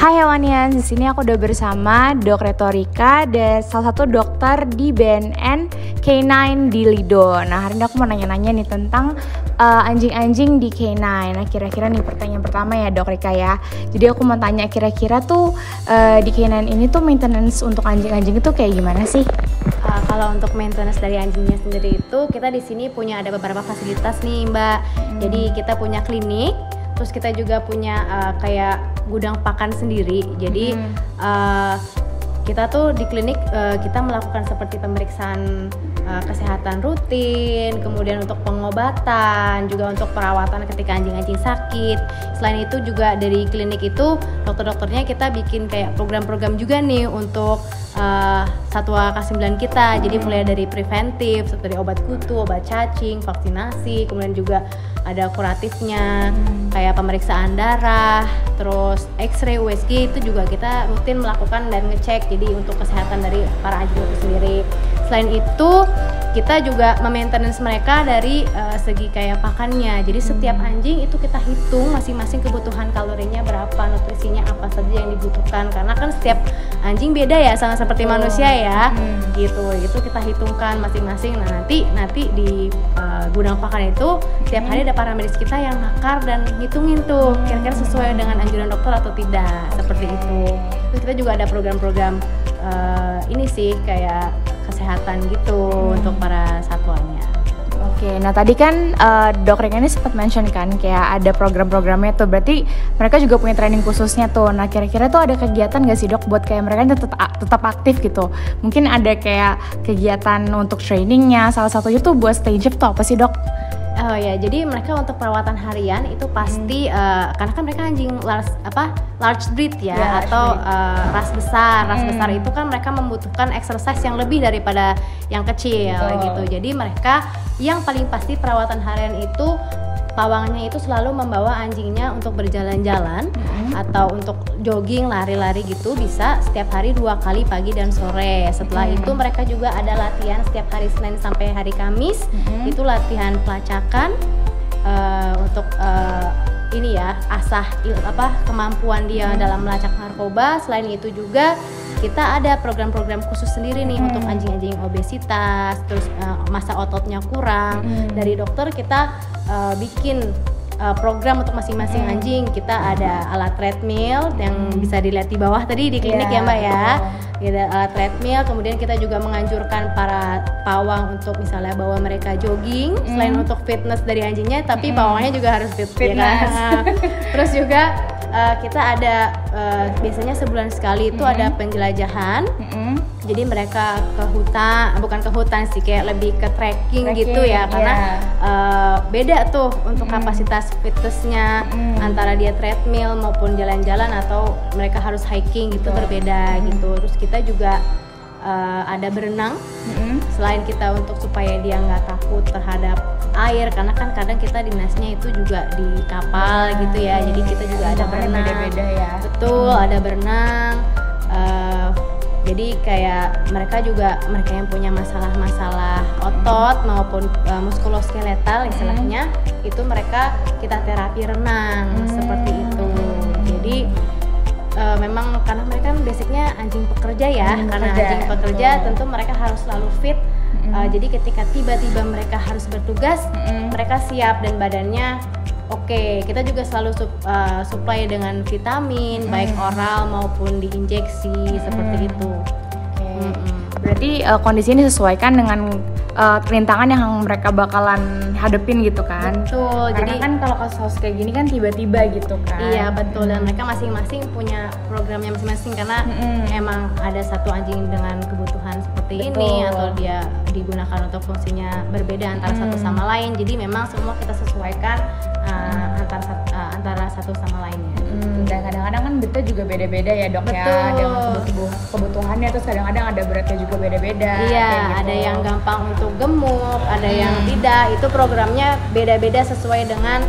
Hai hewanian, di sini aku udah bersama Dok Retorika dan salah satu dokter di BNN K9 di Lido. Nah, hari ini aku mau nanya-nanya nih tentang anjing-anjing di K9. Nah, kira-kira nih pertanyaan pertama ya Dok Rika ya. Jadi aku mau tanya kira-kira tuh di K9 ini tuh maintenance untuk anjing-anjing itu kayak gimana sih? Kalau untuk maintenance dari anjingnya sendiri itu kita di sini punya ada beberapa fasilitas nih Mbak. Jadi kita punya klinik, terus kita juga punya kayak gudang pakan sendiri. Jadi kita tuh di klinik kita melakukan seperti pemeriksaan kesehatan rutin, kemudian untuk pengobatan, juga untuk perawatan ketika anjing-anjing sakit. Selain itu juga dari klinik itu dokter-dokternya kita bikin kayak program-program juga nih untuk satwa K9 kita. Jadi mulai dari preventif seperti obat kutu, obat cacing, vaksinasi, kemudian juga ada kuratifnya kayak pemeriksaan darah, terus X-ray, USG itu juga kita rutin melakukan dan ngecek. Jadi untuk kesehatan dari para anjing itu sendiri. Selain itu kita juga memaintenance mereka dari segi kayak pakannya. Jadi setiap anjing itu kita hitung masing-masing kebutuhan kalorinya berapa, nutrisinya apa saja yang dibutuhkan. Karena kan setiap anjing beda ya, sama seperti manusia ya. Gitu kita hitungkan masing-masing. Nah nanti di gudang pakan itu setiap hari ada paramedis kita yang nakar dan ngitungin tuh kira-kira sesuai dengan anjuran dokter atau tidak, seperti itu. Terus kita juga ada program-program ini sih kayak kesehatan gitu untuk para satwanya. Oke, nah tadi kan Dok Rika ini sempat mention kan kayak ada program-programnya tuh, berarti mereka juga punya training khususnya tuh. Nah kira-kira tuh ada kegiatan gak sih Dok buat kayak mereka tetap aktif gitu? Mungkin ada kayak kegiatan untuk trainingnya, salah satunya tuh buat stage tuh apa sih Dok? Oh ya, jadi mereka untuk perawatan harian itu pasti karena kan mereka anjing large breed ya, atau ras besar. Ras besar itu kan mereka membutuhkan exercise yang lebih daripada yang kecil gitu. Jadi mereka yang paling pasti perawatan harian itu pawangnya itu selalu membawa anjingnya untuk berjalan-jalan atau untuk jogging, lari-lari gitu, bisa setiap hari 2 kali pagi dan sore. Setelah itu mereka juga ada latihan setiap hari Senin sampai hari Kamis. Itu latihan pelacakan untuk ini ya, asah kemampuan dia dalam melacak narkoba. Selain itu juga kita ada program-program khusus sendiri nih untuk anjing-anjing obesitas, terus masa ototnya kurang. Dari dokter kita bikin program untuk masing-masing anjing. Kita ada alat treadmill yang bisa dilihat di bawah tadi di klinik ya Mbak ya. Ada alat treadmill, kemudian kita juga menganjurkan para pawang untuk misalnya bawa mereka jogging. Selain untuk fitness dari anjingnya, tapi pawangnya juga harus fitness. Ya kan? Terus juga kita ada biasanya sebulan sekali itu ada penjelajahan. Jadi mereka bukan ke hutan sih, kayak lebih ke trekking gitu ya, karena beda tuh untuk kapasitas fitnessnya antara dia treadmill maupun jalan-jalan atau mereka harus hiking gitu, berbeda gitu. Terus kita juga ada berenang. Selain kita untuk supaya dia nggak takut terhadap air, karena kan kadang kita dinasnya itu juga di kapal gitu ya, jadi kita juga ada berenang. Beda-beda ya. Betul, ada berenang. Jadi kayak mereka yang punya masalah-masalah otot maupun muskuloskeletal istilahnya, itu kita terapi renang seperti itu. Jadi memang karena mereka kan basicnya anjing pekerja ya, anjing pekerja tentu mereka harus selalu fit. Jadi ketika tiba-tiba mereka harus bertugas, mereka siap dan badannya oke. Kita juga selalu supply dengan vitamin baik oral maupun diinjeksi seperti itu. Berarti kondisi ini disesuaikan dengan rintangan yang mereka bakalan hadepin gitu kan? Betul. Karena jadi kan kalau kasus kayak gini kan tiba-tiba gitu kan? Iya betul, dan mereka masing-masing punya programnya masing-masing karena emang ada satu anjing dengan kebutuhan seperti ini atau dia digunakan untuk fungsinya berbeda antara satu sama lain. Jadi memang semua kita sesuaikan antara satu sama lainnya. Dan kadang-kadang kan beratnya juga beda-beda ya Dok. Betul. Ya, dengan kebutuhannya, terus kadang-kadang ada beratnya juga beda-beda. Iya, gitu. ada yang gampang untuk gemuk, ada yang tidak. Itu programnya beda-beda sesuai dengan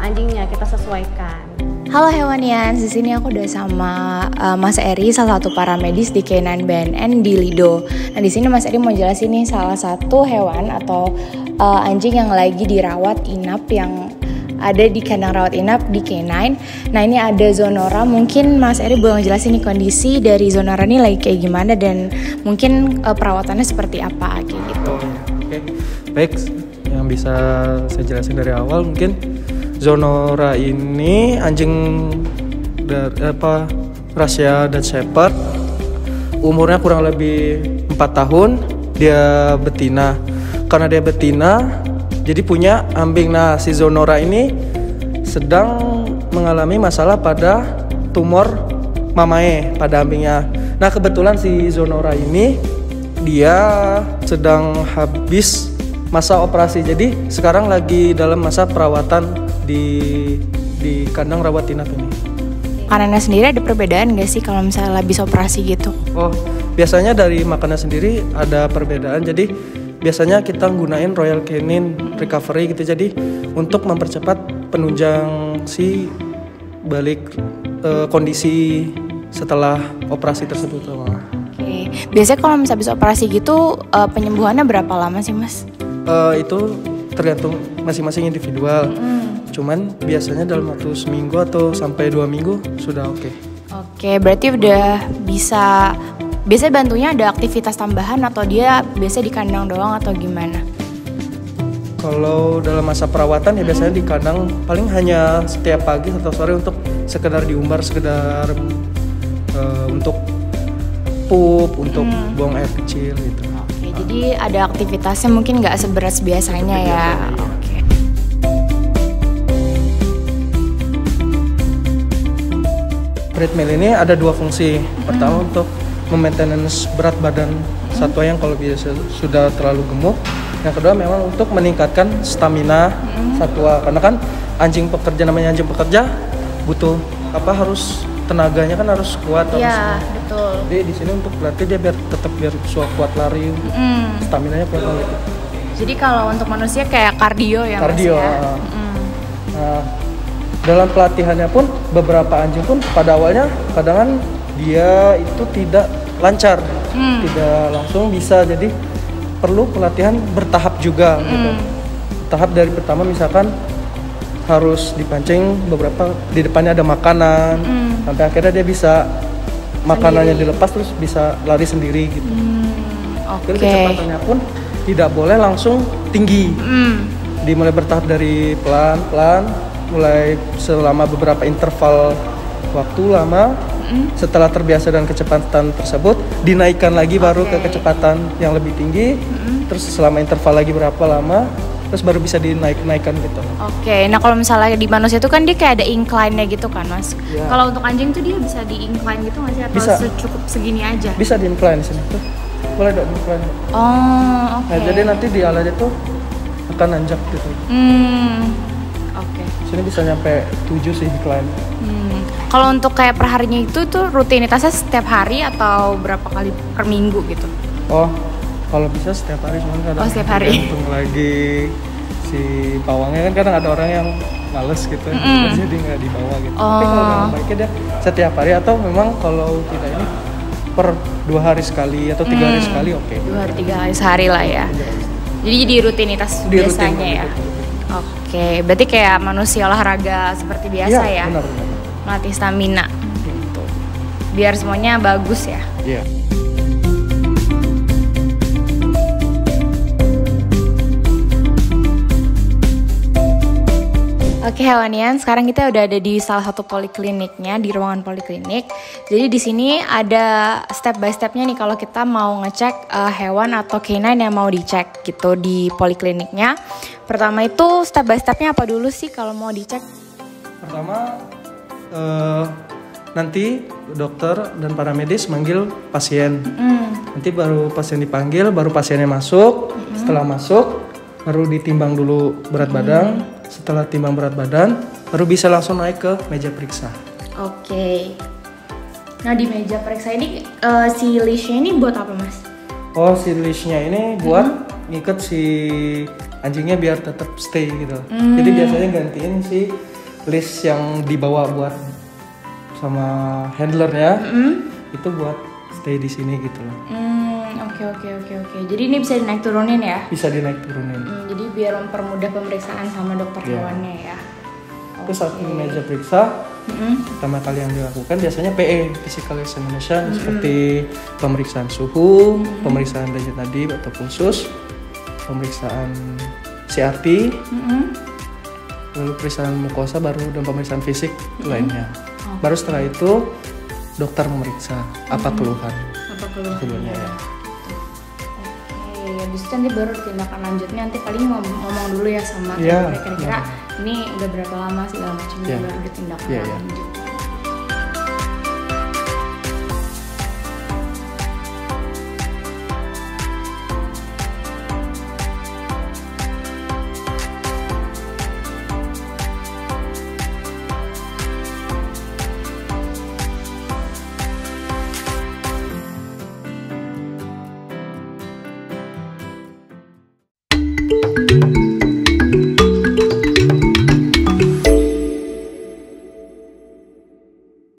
anjingnya, kita sesuaikan. Halo hewanian, di sini aku udah sama Mas Eri, salah satu paramedis di K9 BNN di Lido. Nah di sini Mas Eri mau jelasin nih salah satu hewan atau anjing yang lagi dirawat inap yang ada di kandang rawat inap di K9. Nah ini ada Zonora, mungkin Mas Eri boleh ngejelasin nih kondisi dari Zonora ini lagi kayak gimana dan mungkin perawatannya seperti apa kayak gitu. Oke. Baik, yang bisa saya jelasin dari awal mungkin Zonora ini anjing Rasia dan Shepherd, umurnya kurang lebih 4 tahun, dia betina. Karena dia betina, jadi punya ambing. Nah, si Zonora ini sedang mengalami masalah pada tumor mamae pada ambingnya. Nah, kebetulan si Zonora ini dia sedang habis masa operasi. Jadi sekarang lagi dalam masa perawatan di kandang rawat inap ini. Makanannya sendiri ada perbedaan nggak sih kalau misalnya habis operasi gitu? Oh, biasanya dari makanan sendiri ada perbedaan. Jadi biasanya kita gunain Royal Canin Recovery gitu. Jadi untuk mempercepat penunjang si balik kondisi setelah operasi tersebut. Oke. Biasanya kalau misalnya habis operasi gitu penyembuhannya berapa lama sih Mas? Itu tergantung masing-masing individual. Cuman biasanya dalam waktu seminggu atau sampai 2 minggu sudah oke. Oke, berarti udah bisa. Biasanya bantunya ada aktivitas tambahan atau dia biasa di kandang doang atau gimana? Kalau dalam masa perawatan ya biasanya di kandang paling hanya setiap pagi atau sore untuk sekedar diumbar, sekedar untuk pup, untuk buang air kecil gitu. Oke, jadi ada aktivitasnya mungkin nggak seberat biasanya ya. Oke. Bread meal ini ada 2 fungsi. Pertama untuk maintenance berat badan satwa yang kalau biasa sudah terlalu gemuk. Yang kedua memang untuk meningkatkan stamina satwa, karena kan anjing pekerja, namanya anjing pekerja butuh harus tenaganya kan harus kuat. Iya, betul. Jadi di sini untuk berarti dia biar kuat lari, staminanya kuat gitu. Jadi kalau untuk manusia kayak kardio ya Mas ya. Nah, dalam pelatihannya pun beberapa anjing pun pada awalnya kadang dia itu tidak lancar, tidak langsung bisa, jadi perlu pelatihan bertahap juga gitu. Tahap dari pertama misalkan harus dipancing beberapa, di depannya ada makanan, sampai akhirnya dia bisa makanannya dilepas terus bisa lari sendiri gitu. Terus kecepatannya pun tidak boleh langsung tinggi, dimulai bertahap dari pelan-pelan, mulai selama beberapa interval waktu lama. Setelah terbiasa dengan kecepatan tersebut, dinaikkan lagi baru ke kecepatan yang lebih tinggi. Terus selama interval lagi berapa lama, terus baru bisa dinaikkan gitu. Oke, nah kalau misalnya di manusia itu kan dia kayak ada incline-nya gitu kan Mas. Ya. Kalau untuk anjing tuh dia bisa di-incline gitu nggak sih? Atau bisa. Cukup segini aja? Bisa di-incline sini tuh. Boleh dong di-incline. Oh, oke. Nah, jadi nanti di alatnya tuh akan nanjak gitu. Oke. Sini bisa nyampe 7 sih incline. Kalau untuk kayak perharinya itu tuh rutinitasnya setiap hari atau berapa kali per minggu gitu? Oh, kalau bisa setiap hari, cuman kadang setiap hari. Tergantung lagi si pawangnya kan, kadang ada orang yang males gitu, jadi nggak dibawa gitu. Tapi kalau memang baiknya dia setiap hari, atau memang kalau tidak ini per 2 hari sekali atau 3 hari sekali oke. 2 hari 3 hari sehari lah ya. Jadi rutinitas biasanya ya. Oke, berarti kayak manusia olahraga seperti biasa ya? Benar. Melatih stamina gitu. Biar semuanya bagus ya. Iya. Oke hewanian, sekarang kita udah ada di salah satu polikliniknya, di ruangan poliklinik. Jadi di sini ada step by stepnya nih kalau kita mau ngecek hewan atau canine yang mau dicek gitu di polikliniknya. Pertama itu step by stepnya apa dulu sih kalau mau dicek? Pertama nanti dokter dan para medis manggil pasien. Nanti baru pasien dipanggil, baru pasiennya masuk. Setelah masuk, baru ditimbang dulu berat badan. Setelah timbang berat badan, baru bisa langsung naik ke meja periksa. Oke. Nah di meja periksa ini si leash-nya ini buat apa Mas? Oh, si leash-nya ini buat ngikat si anjingnya biar tetap stay gitu. Jadi biasanya gantiin si leash yang dibawa buat sama handlernya, itu buat stay di sini gitu loh. Oke. Jadi ini bisa dinaik turunin ya? Bisa dinaik turunin. Jadi biar mempermudah pemeriksaan sama dokter hewannya ya. itu saat meja periksa pertama kali yang dilakukan biasanya PE, physical examination, seperti pemeriksaan suhu, pemeriksaan denyut nadi atau pulsus, pemeriksaan CRT, lalu pemeriksaan mukosa baru, dan pemeriksaan fisik lainnya. Baru setelah itu dokter memeriksa apa keluhannya ya. Habis itu nanti baru tindakan lanjutnya, nanti paling ngomong dulu ya sama kira-kira ini udah berapa lama segala macam baru ditindakan lanjut.